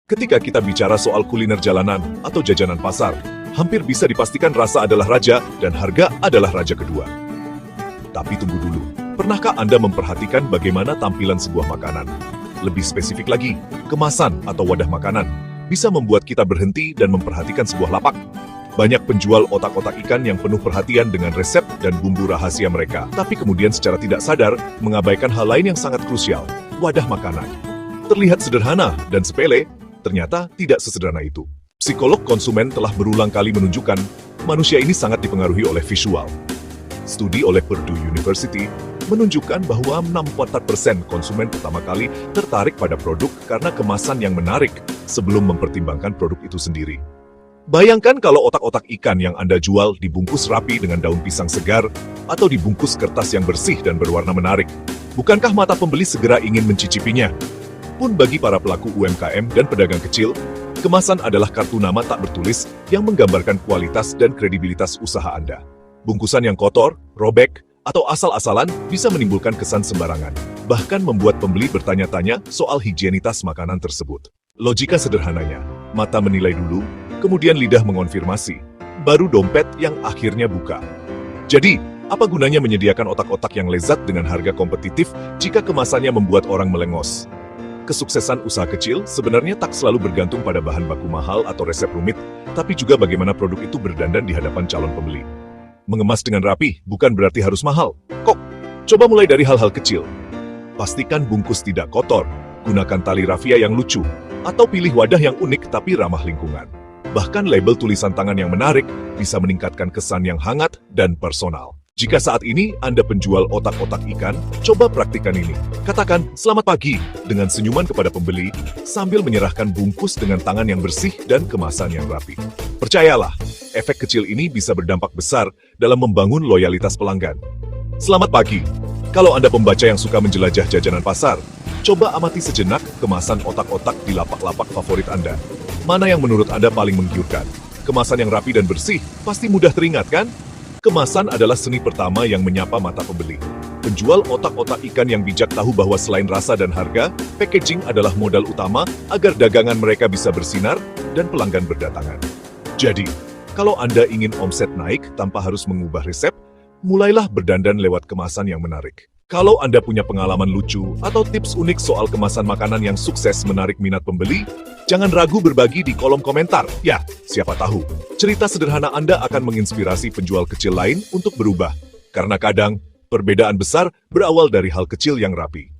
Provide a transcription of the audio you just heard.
Ketika kita bicara soal kuliner jalanan atau jajanan pasar, hampir bisa dipastikan rasa adalah raja dan harga adalah raja kedua. Tapi tunggu dulu, pernahkah Anda memperhatikan bagaimana tampilan sebuah makanan? Lebih spesifik lagi, kemasan atau wadah makanan bisa membuat kita berhenti dan memperhatikan sebuah lapak. Banyak penjual otak-otak ikan yang penuh perhatian dengan resep dan bumbu rahasia mereka, tapi kemudian secara tidak sadar mengabaikan hal lain yang sangat krusial, wadah makanan. Terlihat sederhana dan sepele, ternyata tidak sesederhana itu. Psikolog konsumen telah berulang kali menunjukkan manusia ini sangat dipengaruhi oleh visual. Studi oleh Purdue University menunjukkan bahwa 64% konsumen pertama kali tertarik pada produk karena kemasan yang menarik sebelum mempertimbangkan produk itu sendiri. Bayangkan kalau otak-otak ikan yang Anda jual dibungkus rapi dengan daun pisang segar atau dibungkus kertas yang bersih dan berwarna menarik. Bukankah mata pembeli segera ingin mencicipinya? Pun bagi para pelaku UMKM dan pedagang kecil, kemasan adalah kartu nama tak bertulis yang menggambarkan kualitas dan kredibilitas usaha Anda. Bungkusan yang kotor, robek, atau asal-asalan bisa menimbulkan kesan sembarangan, bahkan membuat pembeli bertanya-tanya soal higienitas makanan tersebut. Logika sederhananya, mata menilai dulu, kemudian lidah mengonfirmasi, baru dompet yang akhirnya buka. Jadi, apa gunanya menyediakan otak-otak yang lezat dengan harga kompetitif jika kemasannya membuat orang melengos? Kesuksesan usaha kecil sebenarnya tak selalu bergantung pada bahan baku mahal atau resep rumit, tapi juga bagaimana produk itu berdandan di hadapan calon pembeli. Mengemas dengan rapi bukan berarti harus mahal. Kok? Coba mulai dari hal-hal kecil. Pastikan bungkus tidak kotor, gunakan tali rafia yang lucu, atau pilih wadah yang unik tapi ramah lingkungan. Bahkan label tulisan tangan yang menarik bisa meningkatkan kesan yang hangat dan personal. Jika saat ini Anda penjual otak-otak ikan, coba praktikkan ini. Katakan, "Selamat pagi," dengan senyuman kepada pembeli, sambil menyerahkan bungkus dengan tangan yang bersih dan kemasan yang rapi. Percayalah, efek kecil ini bisa berdampak besar dalam membangun loyalitas pelanggan. Selamat pagi. Kalau Anda pembaca yang suka menjelajah jajanan pasar, coba amati sejenak kemasan otak-otak di lapak-lapak favorit Anda. Mana yang menurut Anda paling menggiurkan? Kemasan yang rapi dan bersih pasti mudah teringat, kan? Kemasan adalah seni pertama yang menyapa mata pembeli. Penjual otak-otak ikan yang bijak tahu bahwa selain rasa dan harga, packaging adalah modal utama agar dagangan mereka bisa bersinar dan pelanggan berdatangan. Jadi, kalau Anda ingin omset naik tanpa harus mengubah resep, mulailah berdandan lewat kemasan yang menarik. Kalau Anda punya pengalaman lucu atau tips unik soal kemasan makanan yang sukses menarik minat pembeli, jangan ragu berbagi di kolom komentar. Ya, siapa tahu, cerita sederhana Anda akan menginspirasi penjual kecil lain untuk berubah. Karena kadang, perbedaan besar berawal dari hal kecil yang rapi.